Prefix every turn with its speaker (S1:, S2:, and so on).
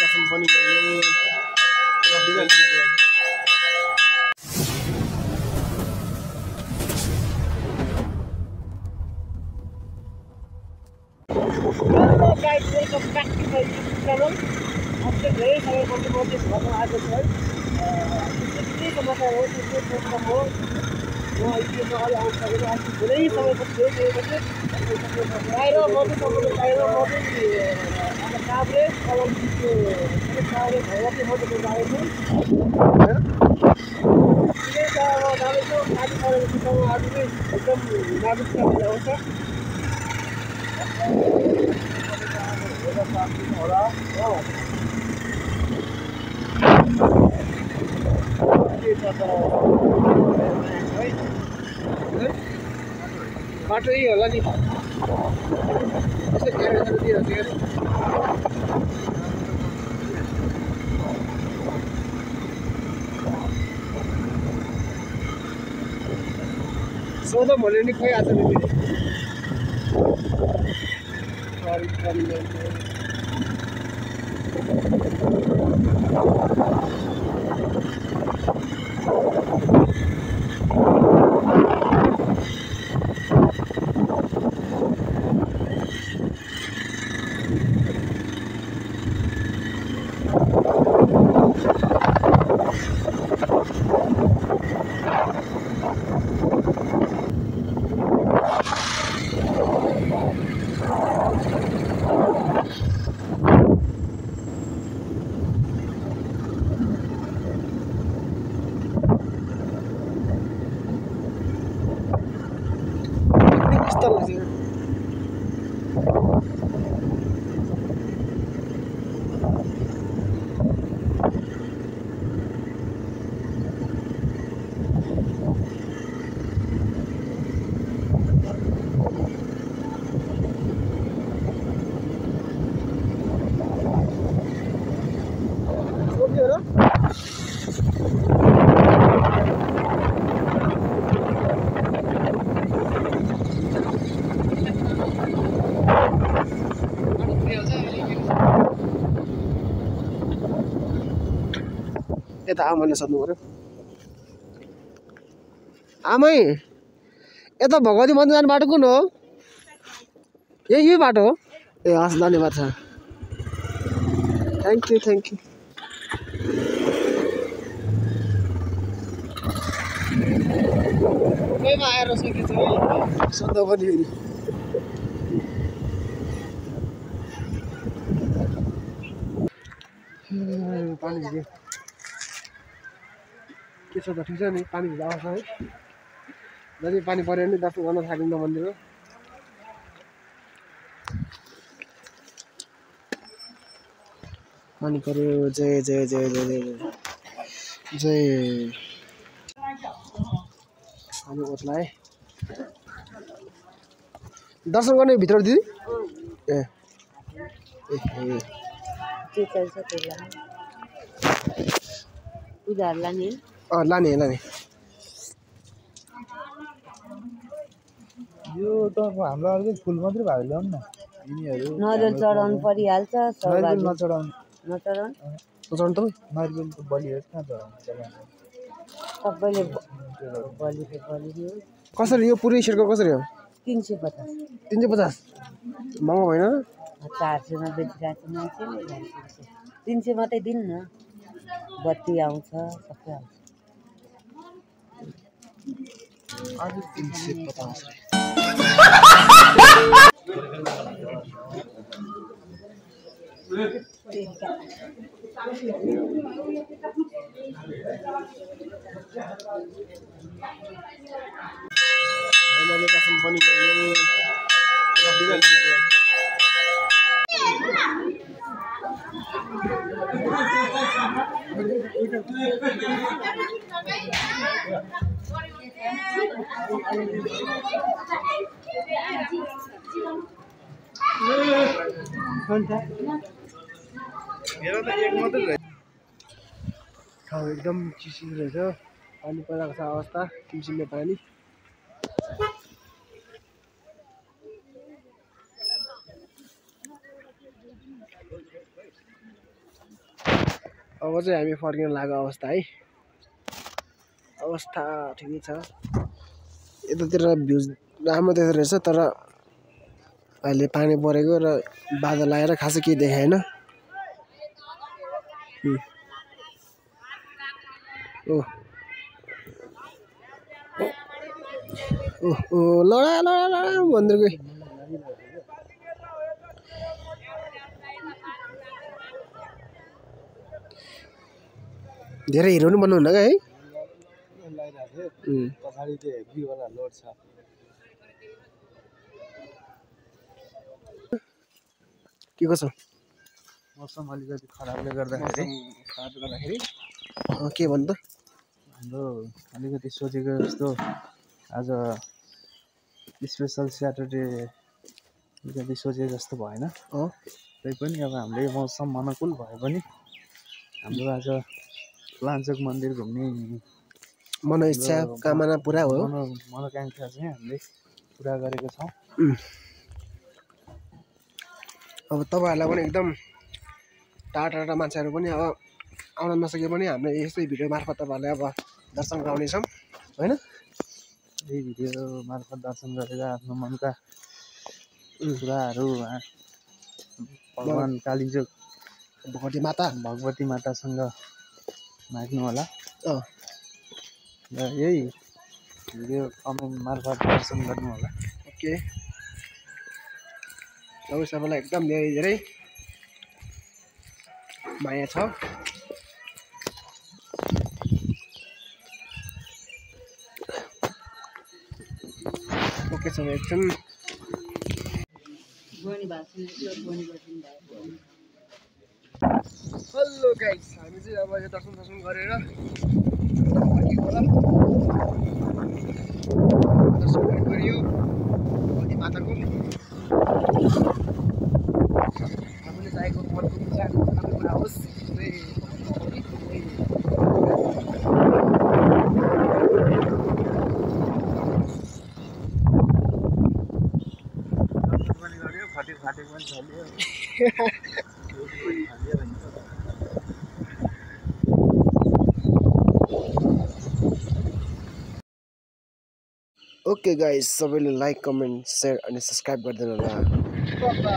S1: कसम पनि गयो guys welcome back to my YouTube channel. आज धेरै समयपछि म त्यस घरमा आएको छु है। के समाचार हो त्यो सोध्न म यो अगाडि आउनु सकेको आज धेरै समयपछि आएर म चाहिँ तपाईँले बाहिर म चाहिँ अब काभ्रे कलम त्यो काभ्रे भएर चाहिँ म चाहिँ गएको होइन त्यही त अब जाँदैछु गाडी परेको ठाउँमा आज चाहिँ एकदम नाजुक आउँछ होला हो बाटो यही होला नि सोधौँ भन्यो नि खोइ आज यता आमाले सोध्नु पर्यो आमै यता भगवती मन्दिर जाने बाटो कुन हो यही बाटो हो ए हस् धन्यवाद छ थ्याङ्क यू सबैमा आएर सकेछु है सोध्दा पनि फेरि पानी दियो के छ त ठिक छ नि पानी भित्र आउँछ है जति पानी पऱ्यो भने दर्शन गर्न सकिन्छ मन्दिरमा पानी पऱ्यो जय जय जय जय जय जय पानी ओत्लाए दर्शन गर्ने भित्र दिदी ए
S2: के चाहिन्छ त्यही लाने
S1: लाने
S3: यो त हाम्रो अर्को फुल मात्रै भयो ल्याउनु न यिनीहरू
S2: नरिवल चढाउनु परिहाल्छ
S3: नरिवल नचढाउनु
S1: त
S3: नरिवल त बलिहरू कहाँ चढाउनु
S2: सबैले बलि
S1: कसरी यो पुरै सेरको कसरी हो
S2: 350
S1: महँगो भएन
S2: 400 मा बेचिरहेको मान्छेले 300 मात्रै दिनु न बत्ती आउँछ सबै आउँछ
S1: आज 350 मैले कसम पनि गयो ठाउँ एकदम चिसिलो रहेछ पानी परेको छ अवस्था चिम्सिने पानी अब चाहिँ हामी फर्किन लागेको अवस्था है अवस्था ठिकै छ यतातिर भ्युज राम्रो देख्दो रहेछ तर अहिले पानी परेको र बादल आएर खासै केही देखाएन लडा लडा लडा मन्दिरको धेरै हिरो पनि बनाउनु है
S3: पछाडि त्यो हेभीवाला लोड छ
S1: के कसो
S3: मौसम अलिकति खराबले गर्दाखेरि
S1: के भन्नु त
S3: हाम्रो अलिकति सोचेको जस्तो आज स्पेसल स्याटरडे अलिकति सोचेको जस्तो भएन तैपनि अब हामीले मौसम अनुकूल भए पनि हाम्रो आज लान्चोक मन्दिर घुम्ने
S1: मनोइच्छा कामना पुरा हो
S3: मनोकांक्षा चाहिँ हामीले पुरा गरेको छौँ
S1: अब तपाईँहरूलाई पनि एकदम टाढा टाढा मान्छेहरू पनि अब आउन नसके पनि हामीले यस्तै भिडियो मार्फत तपाईँहरूलाई अब दर्शन गराउनेछौँ होइन
S3: यही भिडियो मार्फत दर्शन गरेर आफ्नो मनका कुराहरू भगवान कालीचोक भगवती मातासँग माग्नु होला र यही भिडियो कमेन्ट मार्फत दर्शन गर्नु होला
S1: ओके सबैलाई एकदम धेरै धेरै माया छ ओके सब एकछिन हेलो गाइस हामी चाहिँ अब यो दर्शन गरेर दर्शन गरियो भगवती माताको आफूले चाहेको मनको इच्छा पुरा होस्
S3: फाटेको पनि चल्यो
S1: ओके गाइस सबैले लाइक कमेन्ट शेयर अनि सब्सक्राइब गरिदिनु होला